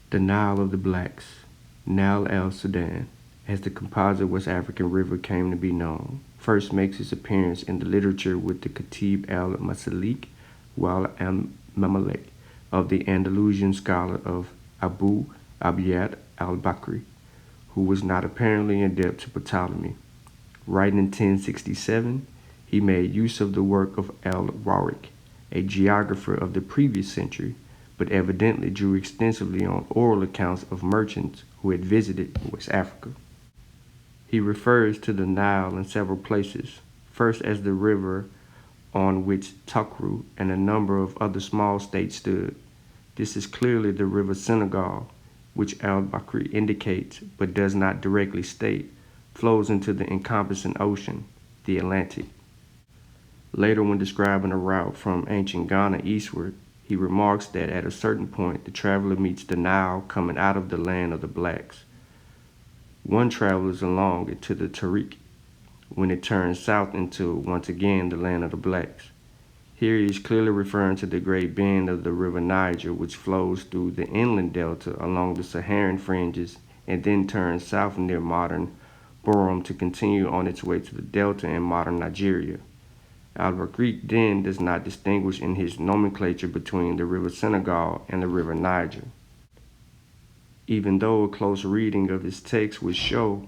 The Nile of the Blacks, Nile al-Sūdān, as the composite West African river came to be known, first makes its appearance in the literature with the Khatib al-Masalik wal al-Mamalik of the Andalusian scholar of Abu Abiyat al-Bakri, who was not apparently in debt to Ptolemy. Writing in 1067, he made use of the work of al-Warwick, a geographer of the previous century, but evidently drew extensively on oral accounts of merchants who had visited West Africa. He refers to the Nile in several places, first as the river on which Takru and a number of other small states stood. This is clearly the river Senegal, which al-Bakri indicates but does not directly state, flows into the encompassing ocean, the Atlantic. Later, when describing a route from ancient Ghana eastward, he remarks that at a certain point the traveler meets the Nile coming out of the land of the blacks. One travels along it to the Tariq, when it turns south into, once again, the land of the blacks. Here he is clearly referring to the great bend of the River Niger, which flows through the inland delta along the Saharan fringes and then turns south near modern Borum to continue on its way to the delta in modern Nigeria. Al-Bakri then does not distinguish in his nomenclature between the River Senegal and the River Niger, even though a close reading of his text would show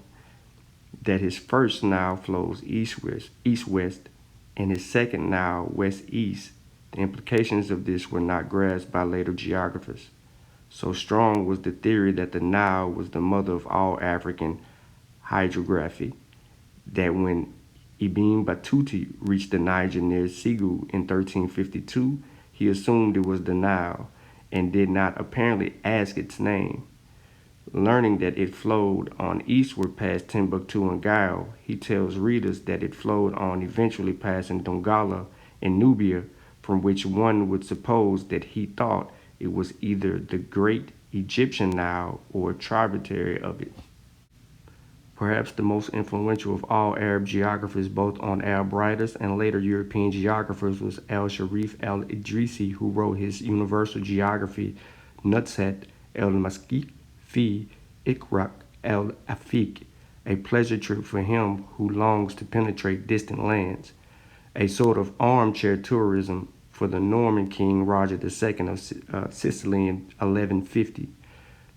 that his first Nile flows east-west, and his second Nile west-east. The implications of this were not grasped by later geographers. So strong was the theory that the Nile was the mother of all African hydrography that when Ibn Battuta reached the Niger near Ségou in 1352, he assumed it was the Nile and did not apparently ask its name. Learning that it flowed on eastward past Timbuktu and Gao, he tells readers that it flowed on eventually passing Dongola in Nubia, from which one would suppose that he thought it was either the great Egyptian Nile or a tributary of it. Perhaps the most influential of all Arab geographers, both on Arab writers and later European geographers, was al-Sharif al-Idrisi, who wrote his universal geography Nutzat el-Maskik fi Iqraq al-Afiq, a pleasure trip for him who longs to penetrate distant lands, a sort of armchair tourism for the Norman king Roger II of Sicily in 1150.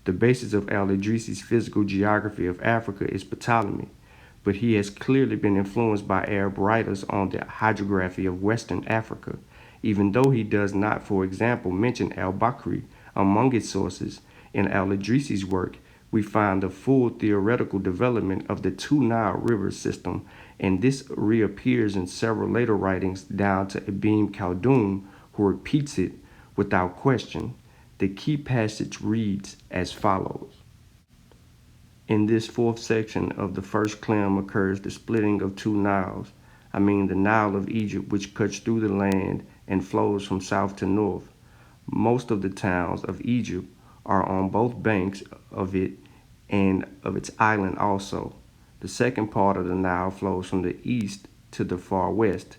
The basis of al-Idrisi's physical geography of Africa is Ptolemy, but he has clearly been influenced by Arab writers on the hydrography of Western Africa, even though he does not, for example, mention al-Bakri among his sources. In al-Idrisi's work, we find the full theoretical development of the two Nile river system, and this reappears in several later writings down to Ibn Khaldun, who repeats it without question. The key passage reads as follows. In this fourth section of the first clim occurs the splitting of two Niles, the Nile of Egypt, which cuts through the land and flows from south to north. Most of the towns of Egypt are on both banks of it and of its island also. The second part of the Nile flows from the east to the far west,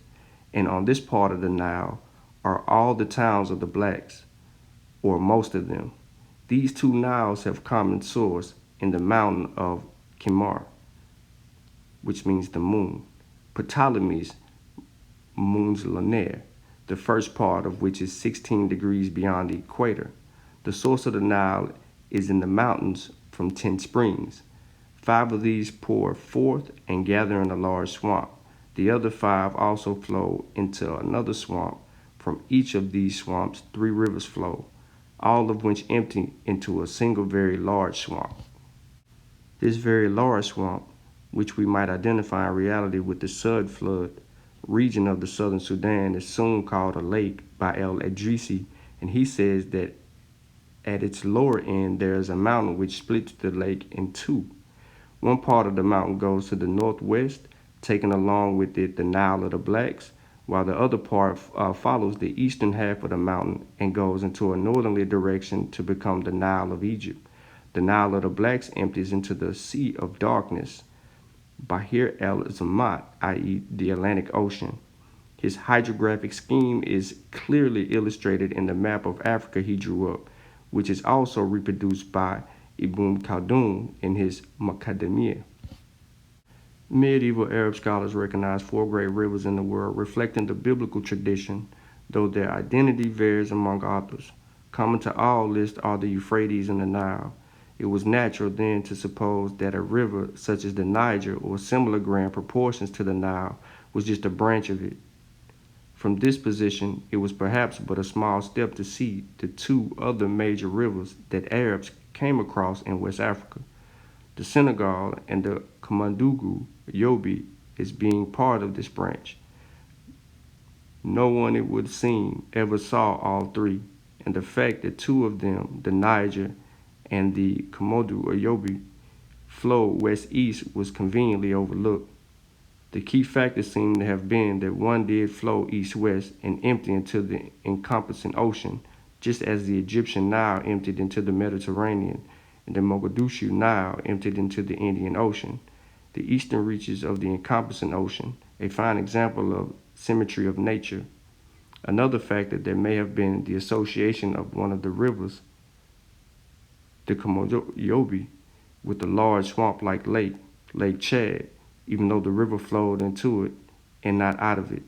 and on this part of the Nile are all the towns of the blacks, or most of them. These two Niles have common source in the mountain of Qimar, which means the moon, Ptolemy's moon's lunar, the first part of which is 16 degrees beyond the equator. The source of the Nile is in the mountains from 10 springs. 5 of these pour forth and gather in a large swamp. The other 5 also flow into another swamp. From each of these swamps, 3 rivers flow, all of which empty into a single very large swamp. This very large swamp, which we might identify in reality with the Sud flood region of the southern Sudan, is soon called a lake by al-Idrisi, and he says that at its lower end there is a mountain which splits the lake in two. One part of the mountain goes to the northwest, taking along with it the Nile of the Blacks, while the other part follows the eastern half of the mountain and goes into a northerly direction to become the Nile of Egypt. The Nile of the Blacks empties into the Sea of Darkness, Bahir el-Zamat, i.e. the Atlantic Ocean. His hydrographic scheme is clearly illustrated in the map of Africa he drew up, which is also reproduced by Ibn Khaldun in his Macadamia. Medieval Arab scholars recognize four great rivers in the world, reflecting the biblical tradition, though their identity varies among authors. Common to all lists are the Euphrates and the Nile. It was natural then to suppose that a river such as the Niger, or similar grand proportions to the Nile, was just a branch of it. From this position, it was perhaps but a small step to see the two other major rivers that Arabs came across in West Africa, the Senegal and the Komandugu Yobe, as being part of this branch. No one, it would seem, ever saw all three, and the fact that two of them, the Niger and the Komodu Yobe, flowed west-east was conveniently overlooked. The key factor seemed to have been that one did flow east-west and empty into the encompassing ocean, just as the Egyptian Nile emptied into the Mediterranean and the Mogadishu Nile emptied into the Indian Ocean. The eastern reaches of the encompassing ocean, a fine example of symmetry of nature. Another factor that may have been the association of one of the rivers, the Komodo Yobe, with the large swamp-like lake, Lake Chad, even though the river flowed into it and not out of it.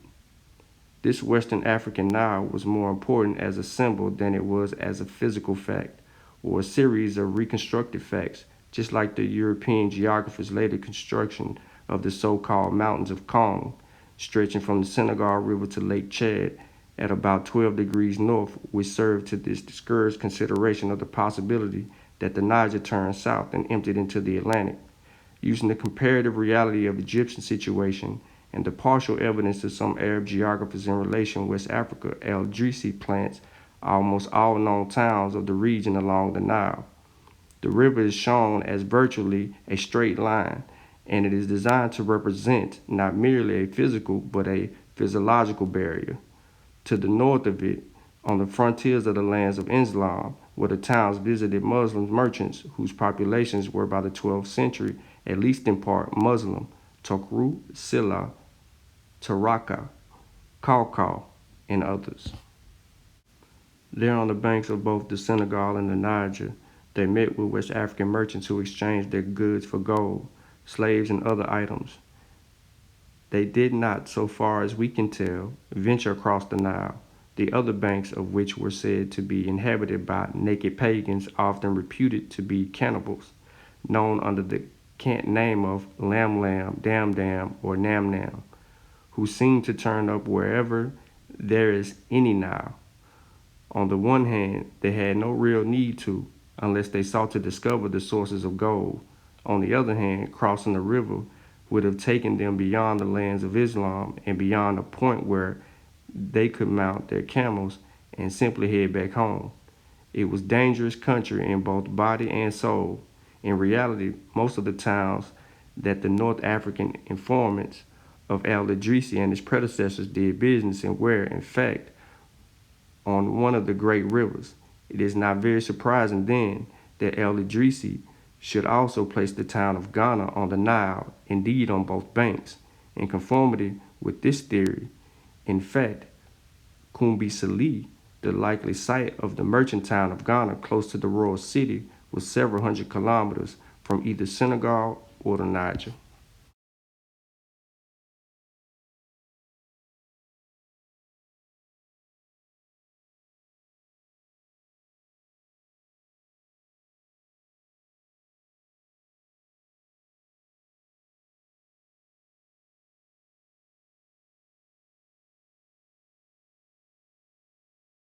This Western African Nile was more important as a symbol than it was as a physical fact, or a series of reconstructed facts, just like the European geographers' later construction of the so-called Mountains of Kong, stretching from the Senegal River to Lake Chad at about 12 degrees north, which served to discourage consideration of the possibility that the Niger turned south and emptied into the Atlantic. Using the comparative reality of the Egyptian situation and the partial evidence of some Arab geographers in relation West Africa al-Idrisi plants almost all known towns of the region along the Nile. The river is shown as virtually a straight line, and it is designed to represent not merely a physical but a physiological barrier. To the north of it, on the frontiers of the lands of Islam, where the towns visited Muslim merchants whose populations were by the 12th century at least in part Muslim, Tokru, Silla, Taraka, Kaukau, and others. There on the banks of both the Senegal and the Niger, they met with West African merchants who exchanged their goods for gold, slaves, and other items. They did not, so far as we can tell, venture across the Nile, the other banks of which were said to be inhabited by naked pagans often reputed to be cannibals, known under the cant name of Lam Lam, Dam Dam, or Nam Nam, who seem to turn up wherever there is any Nile. On the one hand, they had no real need to, unless they sought to discover the sources of gold. On the other hand, crossing the river would have taken them beyond the lands of Islam and beyond a point where they could mount their camels and simply head back home. It was dangerous country in both body and soul. In reality, most of the towns that the North African informants of al-Idrisi and his predecessors did business in were, in fact, on one of the great rivers. It is not very surprising then that al-Idrisi should also place the town of Ghana on the Nile, indeed on both banks. In conformity with this theory, in fact, Kumbi Sali, the likely site of the merchant town of Ghana close to the royal city, was several hundred kilometers from either Senegal or the Niger.